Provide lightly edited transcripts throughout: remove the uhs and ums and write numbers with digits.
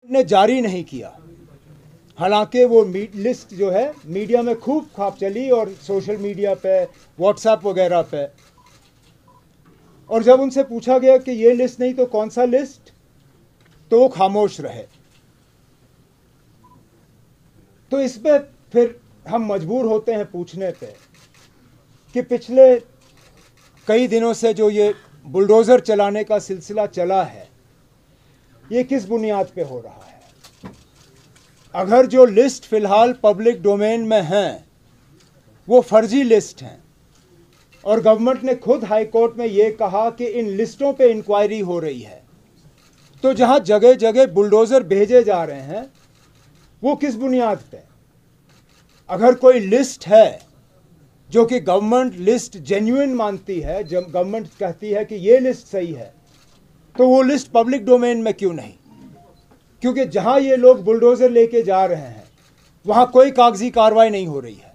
ने जारी नहीं किया। हालांकि वो लिस्ट जो है मीडिया में खूब खाप चली और सोशल मीडिया पे, व्हाट्सएप वगैरह पे। और जब उनसे पूछा गया कि ये लिस्ट नहीं तो कौन सा लिस्ट, तो वो खामोश रहे। तो इस पे फिर हम मजबूर होते हैं पूछने पे कि पिछले कई दिनों से जो ये बुलडोज़र चलाने का सिलसिला चला है, ये किस बुनियाद पे हो रहा है। अगर जो लिस्ट फ़िलहाल पब्लिक डोमेन में हैं वो फर्जी लिस्ट हैं और गवर्नमेंट ने खुद हाई कोर्ट में ये कहा कि इन लिस्टों पे इंक्वायरी हो रही है, तो जहां जगह जगह बुलडोज़र भेजे जा रहे हैं वो किस बुनियाद पे। अगर कोई लिस्ट है जो कि गवर्नमेंट लिस्ट जेन्युइन मानती है, जब गवर्नमेंट कहती है कि ये लिस्ट सही है, तो वो लिस्ट पब्लिक डोमेन में क्यों नहीं। क्योंकि जहां ये लोग बुलडोज़र लेके जा रहे हैं वहां कोई कागजी कार्रवाई नहीं हो रही है।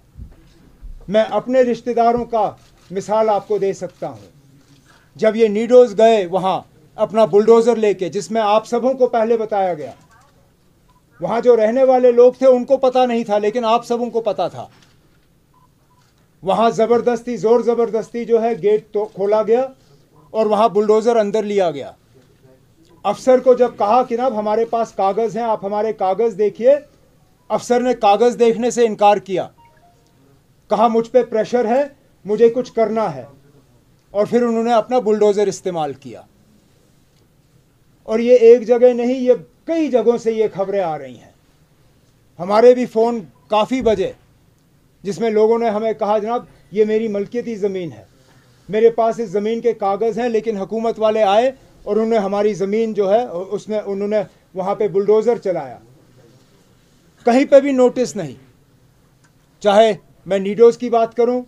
मैं अपने रिश्तेदारों का मिसाल आपको दे सकता हूं। जब ये नीडोज गए वहां अपना बुलडोज़र लेके, जिसमें आप सबों को पहले बताया गया, वहां जो रहने वाले लोग थे उनको पता नहीं था, लेकिन आप सबों को पता था। वहां ज़बरदस्ती, ज़ोर ज़बरदस्ती जो है गेट तो खोला गया और वहां बुलडोज़र अंदर लिया गया। अफसर को जब कहा कि ना हमारे पास कागज़ हैं, आप हमारे कागज़ देखिए, अफसर ने कागज़ देखने से इनकार किया, कहा मुझ पे प्रेशर है, मुझे कुछ करना है, और फिर उन्होंने अपना बुलडोज़र इस्तेमाल किया। और ये एक जगह नहीं, ये कई जगहों से ये खबरें आ रही हैं। हमारे भी फ़ोन काफ़ी बजे जिसमें लोगों ने हमें कहा जनाब ये मेरी मलकियती ज़मीन है, मेरे पास इस ज़मीन के कागज़ हैं, लेकिन हुकूमत वाले आए और उन्होंने हमारी ज़मीन जो है उसमें उन्होंने वहाँ पे बुलडोज़र चलाया। कहीं पे भी नोटिस नहीं। चाहे मैं नीडोज़ की बात करूं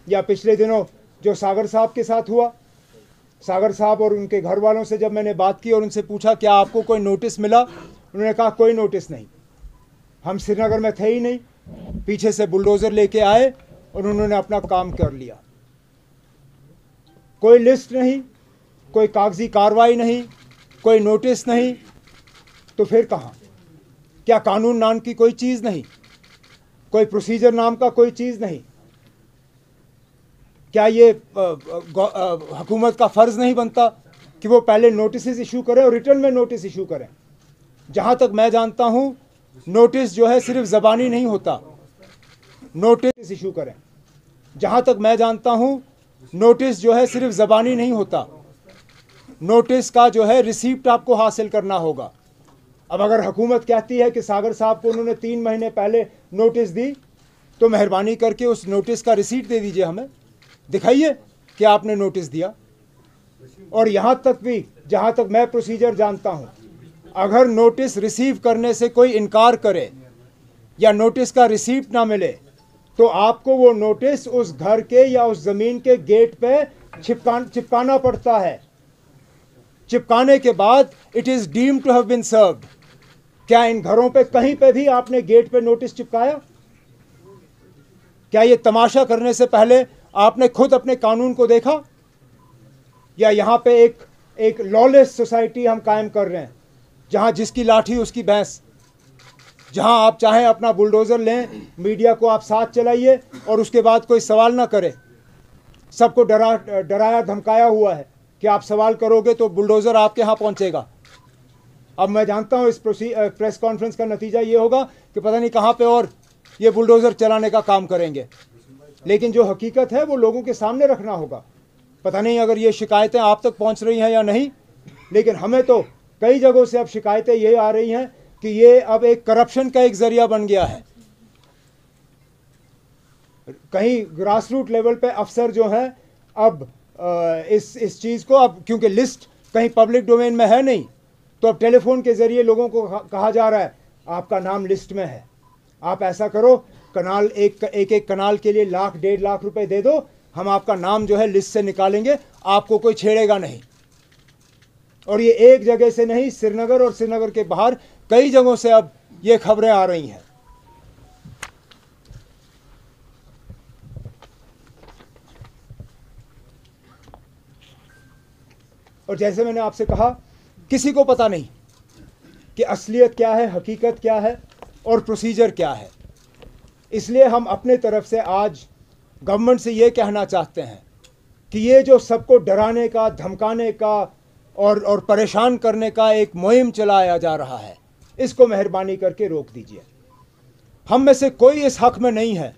या पिछले दिनों जो सागर साहब के साथ हुआ, सागर साहब और उनके घर वालों से जब मैंने बात की और उनसे पूछा क्या आपको कोई नोटिस मिला, उन्होंने कहा कोई नोटिस नहीं, हम श्रीनगर में थे ही नहीं, पीछे से बुलडोज़र लेके आए और उन्होंने अपना काम कर लिया। कोई लिस्ट नहीं, कोई कागजी कार्रवाई नहीं, कोई नोटिस नहीं, तो फिर कहाँ। क्या कानून नाम की कोई चीज़ नहीं, कोई प्रोसीजर नाम का कोई चीज़ नहीं। क्या ये हुकूमत का फ़र्ज़ नहीं बनता कि वो पहले नोटिस इशू करें और रिटर्न में नोटिस इशू करें। जहाँ तक मैं जानता हूँ नोटिस जो है सिर्फ ज़बानी नहीं होता, नोटिस इशू करें। जहाँ तक मैं जानता हूँ नोटिस जो है सिर्फ ज़बानी नहीं होता, नोटिस का जो है रिसीप्ट आपको हासिल करना होगा। अब अगर हुकूमत कहती है कि सागर साहब को उन्होंने 3 महीने पहले नोटिस दी, तो मेहरबानी करके उस नोटिस का रिसीट दे दीजिए, हमें दिखाइए कि आपने नोटिस दिया। और यहाँ तक भी जहाँ तक मैं प्रोसीजर जानता हूँ, अगर नोटिस रिसीव करने से कोई इनकार करे या नोटिस का रिसीप्ट ना मिले, तो आपको वो नोटिस उस घर के या उस ज़मीन के गेट पे चिपकाना पड़ता है। चिपकाने के बाद it is deemed to have been served. क्या इन घरों पे कहीं पे भी आपने गेट पे नोटिस चिपकाया? क्या ये तमाशा करने से पहले आपने खुद अपने कानून को देखा? या यहाँ पे एक लॉलेस सोसाइटी हम कायम कर रहे हैं, जहाँ जिसकी लाठी उसकी भैंस, जहाँ आप चाहें अपना बुलडोज़र लें, मीडिया को आप साथ चलाइए और उसके बाद कोई सवाल ना करे। सबको डराया धमकाया हुआ है कि आप सवाल करोगे तो बुलडोज़र आपके यहाँ पहुँचेगा। अब मैं जानता हूँ इस प्रेस कॉन्फ्रेंस का नतीजा ये होगा कि पता नहीं कहाँ पे और ये बुलडोज़र चलाने का काम करेंगे, लेकिन जो हकीकत है वो लोगों के सामने रखना होगा। पता नहीं अगर ये शिकायतें आप तक पहुँच रही हैं या नहीं, लेकिन हमें तो कई जगहों से अब शिकायतें ये आ रही हैं कि ये अब एक करप्शन का एक ज़रिया बन गया है। कहीं ग्रास रूट लेवल पे अफसर जो हैं अब इस चीज़ को, अब क्योंकि लिस्ट कहीं पब्लिक डोमेन में है नहीं, तो अब टेलीफोन के ज़रिए लोगों को कहा जा रहा है आपका नाम लिस्ट में है, आप ऐसा करो कनाल एक कनाल के लिए 1,00,000-1.5 लाख रुपए दे दो, हम आपका नाम जो है लिस्ट से निकालेंगे, आपको कोई छेड़ेगा नहीं। और ये एक जगह से नहीं, श्रीनगर और श्रीनगर के बाहर कई जगहों से अब ये खबरें आ रही हैं। और जैसे मैंने आपसे कहा, किसी को पता नहीं कि असलियत क्या है, हकीकत क्या है और प्रोसीजर क्या है। इसलिए हम अपने तरफ से आज गवर्नमेंट से ये कहना चाहते हैं कि ये जो सबको डराने का, धमकाने का और परेशान करने का एक मुहिम चलाया जा रहा है, इसको मेहरबानी करके रोक दीजिए। हम में से कोई इस हक में नहीं है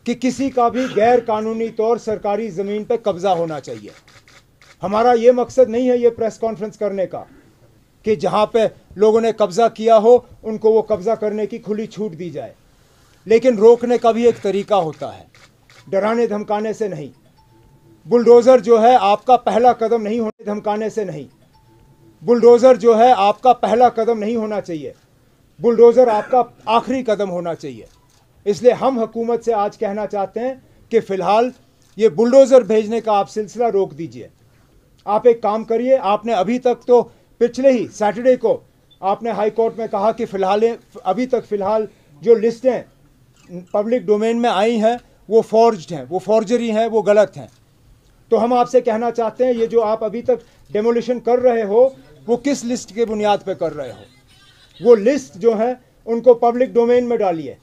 कि किसी का भी गैर कानूनी तौर सरकारी ज़मीन पर कब्ज़ा होना चाहिए। हमारा ये मकसद नहीं है ये प्रेस कॉन्फ्रेंस करने का कि जहाँ पे लोगों ने कब्ज़ा किया हो उनको वो कब्ज़ा करने की खुली छूट दी जाए, लेकिन रोकने का भी एक तरीका होता है, डराने धमकाने से नहीं। बुलडोज़र जो है आपका पहला कदम नहीं होने, धमकाने से नहीं। बुलडोज़र जो है आपका पहला कदम नहीं होना चाहिए, बुलडोज़र आपका आखिरी कदम होना चाहिए। इसलिए हम हुकूमत से आज कहना चाहते हैं कि फ़िलहाल ये बुलडोज़र भेजने का आप सिलसिला रोक दीजिए। आप एक काम करिए, आपने अभी तक तो पिछले ही सैटरडे को आपने हाई कोर्ट में कहा कि अभी तक फ़िलहाल जो लिस्टें पब्लिक डोमेन में आई हैं वो फॉर्ज्ड हैं, वो फॉर्जरी हैं, वो गलत हैं। तो हम आपसे कहना चाहते हैं ये जो आप अभी तक डेमोलिशन कर रहे हो वो किस लिस्ट के बुनियाद पे कर रहे हो? वो लिस्ट जो है उनको पब्लिक डोमेन में डालिए,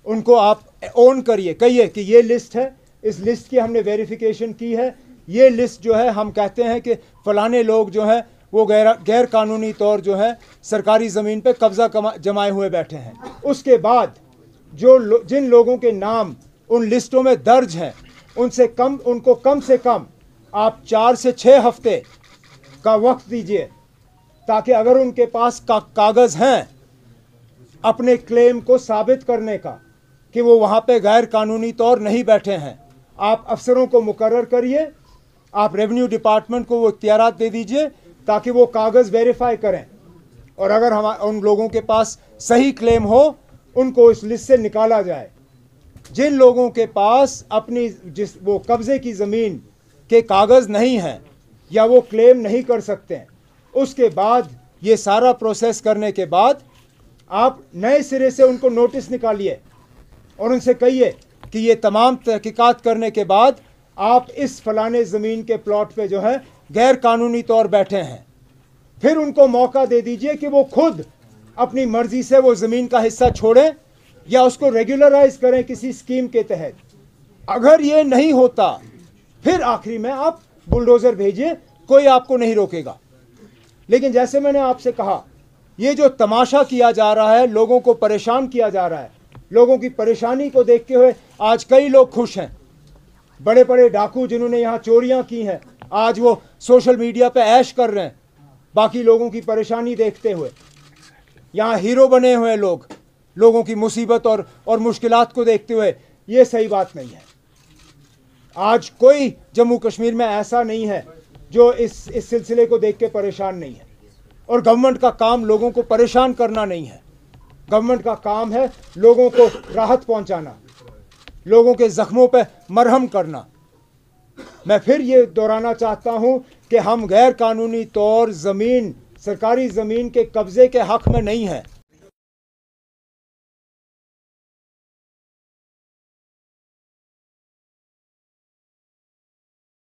उनको आप ओन करिए, कहिए कि ये लिस्ट है, इस लिस्ट की हमने वेरिफिकेशन की है, ये लिस्ट जो है हम कहते हैं कि फलाने लोग जो हैं वो गैर कानूनी तौर जो है सरकारी ज़मीन पे कब्ज़ा जमाए हुए बैठे हैं। उसके बाद जिन लोगों के नाम उन लिस्टों में दर्ज हैं उनको कम से कम आप 4 से 6 हफ्ते का वक्त दीजिए, ताकि अगर उनके पास कागज़ हैं अपने क्लेम को साबित करने का कि वो वहाँ पे गैर कानूनी तौर नहीं बैठे हैं, आप अफसरों को मुकर्रर करिए, आप रेवेन्यू डिपार्टमेंट को वो इख्तियारात दे दीजिए ताकि वो कागज़ वेरीफाई करें, और अगर हम उन लोगों के पास सही क्लेम हो उनको इस लिस्ट से निकाला जाए। जिन लोगों के पास अपनी वो कब्ज़े की ज़मीन के कागज़ नहीं हैं या वो क्लेम नहीं कर सकते हैं, उसके बाद ये सारा प्रोसेस करने के बाद आप नए सिरे से उनको नोटिस निकालिए और उनसे कहिए कि ये तमाम तहकीकात करने के बाद आप इस फलाने ज़मीन के प्लॉट पे जो है गैर कानूनी तौर बैठे हैं। फिर उनको मौका दे दीजिए कि वो खुद अपनी मर्ज़ी से वो ज़मीन का हिस्सा छोड़ें या उसको रेगुलराइज करें किसी स्कीम के तहत। अगर ये नहीं होता फिर आखिरी में आप बुलडोज़र भेजिए, कोई आपको नहीं रोकेगा। लेकिन जैसे मैंने आपसे कहा, ये जो तमाशा किया जा रहा है, लोगों को परेशान किया जा रहा है, लोगों की परेशानी को देखते हुए आज कई लोग खुश हैं। बड़े बड़े डाकू जिन्होंने यहाँ चोरियाँ की हैं, आज वो सोशल मीडिया पे ऐश कर रहे हैं बाकी लोगों की परेशानी देखते हुए। यहाँ हीरो बने हुए लोग लोगों की मुसीबत और मुश्किलात को देखते हुए, ये सही बात नहीं है। आज कोई जम्मू कश्मीर में ऐसा नहीं है जो इस सिलसिले को देख के परेशान नहीं है। और गवर्नमेंट का काम लोगों को परेशान करना नहीं है, गवर्नमेंट का काम है लोगों को राहत पहुंचाना, लोगों के ज़ख्मों पे मरहम करना। मैं फिर ये दोहराना चाहता हूं कि हम गैर कानूनी तौर ज़मीन, सरकारी ज़मीन के कब्ज़े के हक़ में नहीं हैं।